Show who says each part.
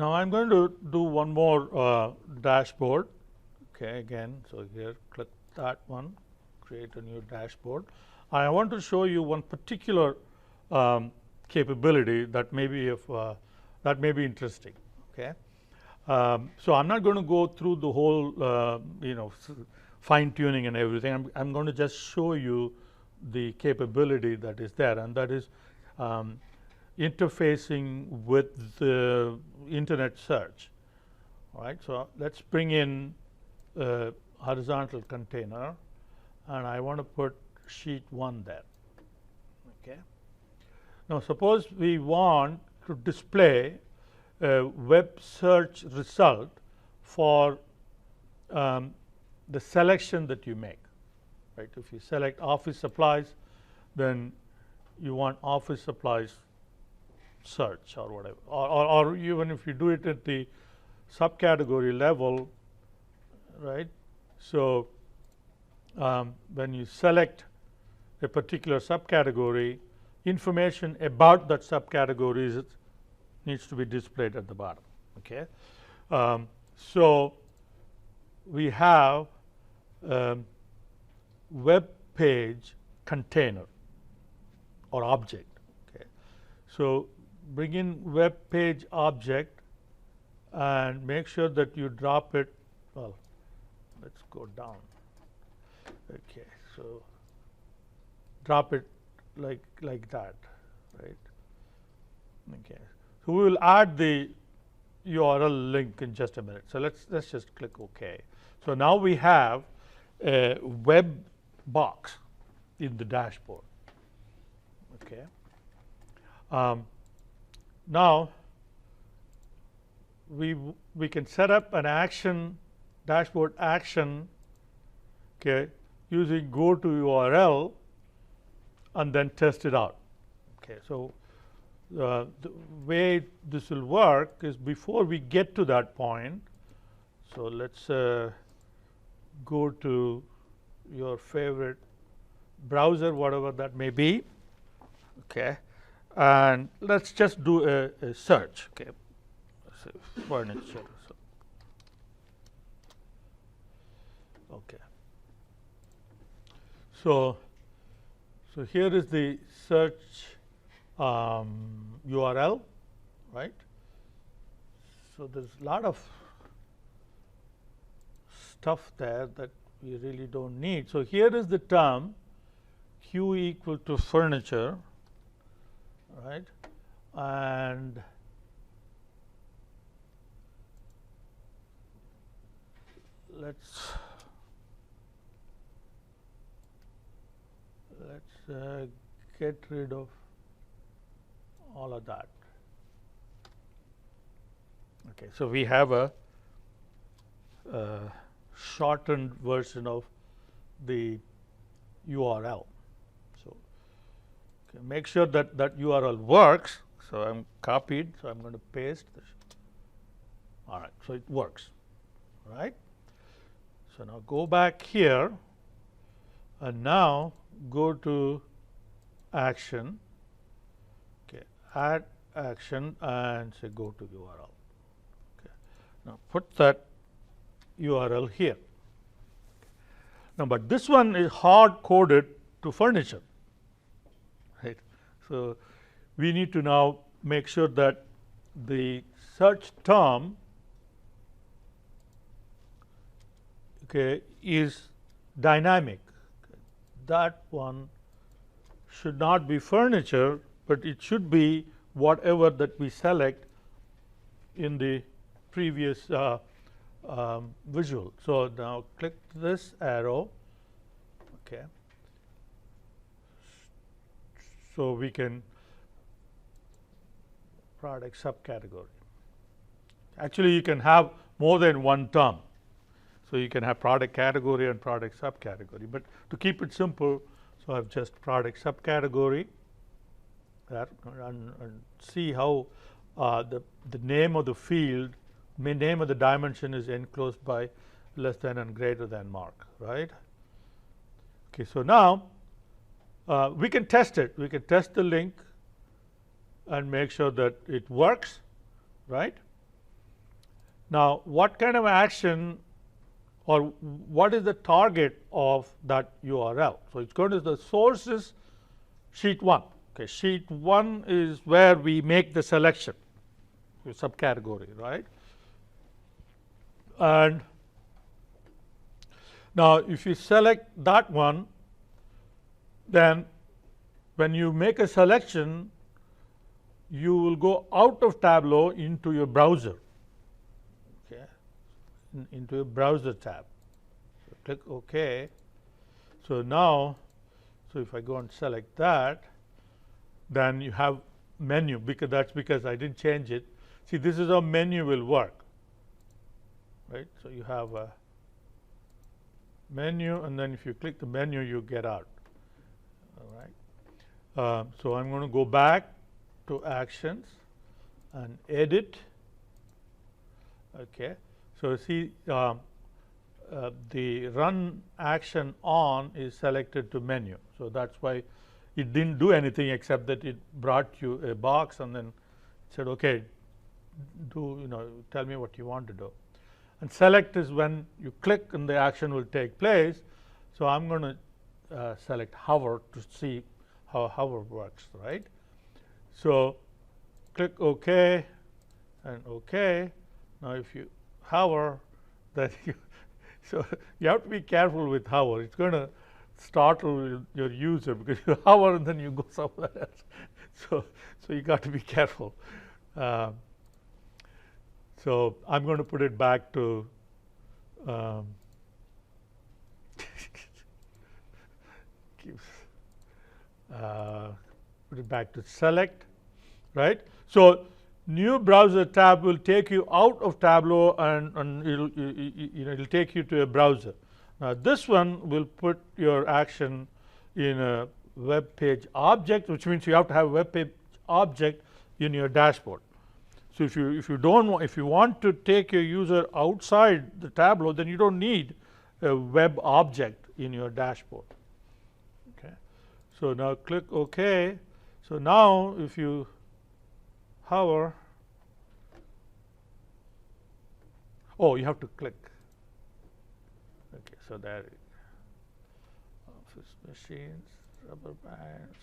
Speaker 1: Now I'm going to do one more dashboard. Okay, again, so here click that one, create a new dashboard. I want to show you one particular capability that may be that may be interesting. Okay, so I'm not going to go through the whole fine tuning and everything. I'm going to just show you the capability that is there, and that is interfacing with the internet search. All right, so let's bring in a horizontal container, and I want to put sheet 1 there. Okay. Now suppose we want to display a web search result for the selection that you make. Right? If you select office supplies, then you want office supplies search or whatever, or even if you do it at the subcategory level, right? So when you select a particular subcategory, information about that subcategory needs to be displayed at the bottom. Okay, so we have web page container or object. Okay, so bring in web page object and make sure that you drop it. Well, let's go down. Okay, so drop it like that, right? Okay, so we will add the URL link in just a minute. So let's just click OK. So now we have a web box in the dashboard. Okay. Now we can set up an action, dashboard action, okay, using go to URL and then test it out. Okay, so the way this will work is before we get to that point. So let's go to your favorite browser, whatever that may be. Okay, and let's just do a search. Okay, so furniture. Okay, so here is the search URL, right? So there's a lot of stuff there that we really don't need. So here is the term Q equal to furniture, right? And let's get rid of all of that. Okay, so we have a shortened version of the URL. So okay, make sure that that URL works. So I'm copied, so I'm going to paste this. All right, so it works, right? So now go back here, and now go to action. Okay, add action and say go to URL. Okay, now put that URL here. Now, but this one is hard coded to furniture, right? So we need to now make sure that the search term, okay, is dynamic. That one should not be furniture, but it should be whatever that we select in the previous visual. So now click this arrow. Okay, so we can product subcategory. Actually, you can have more than one term. So you can have product category and product subcategory. But to keep it simple, so I've just product subcategory there, and see how the name of the field, name of the dimension is enclosed by less than and greater than mark, right? Okay, so now we can test it. We can test the link and make sure that it works, right? Now, what kind of action or what is the target of that URL? So, it's going to the source is sheet 1. Okay, sheet 1 is where we make the selection, subcategory, right? And now, if you select that one, then when you make a selection, you will go out of Tableau into your browser, okay, into a browser tab. So click OK. So now, so if I go and select that, then you have menu, because that's because I didn't change it. See, this is how menu will work, right? So you have a menu, and then if you click the menu, you get out. All right. So I'm going to go back to actions and edit. Okay. So see, the run action on is selected to menu. So that's why it didn't do anything except that it brought you a box and then said, okay, tell me what you want to do. And select is when you click and the action will take place. So I'm going to select hover to see how hover works, right? So click OK and OK. Now if you hover, that so you have to be careful with hover. It's going to startle your user because you hover and then you go somewhere else. So you got to be careful. So I'm going to put it back to put it back to select, right? So new browser tab will take you out of Tableau and it'll take you to a browser. Now this one will put your action in a web page object, which means you have to have a web page object in your dashboard. So if you want to take your user outside the Tableau, then you don't need a web object in your dashboard. Okay. So now click OK. So now if you hover, oh, you have to click. Okay, so there, office machines, rubber bands.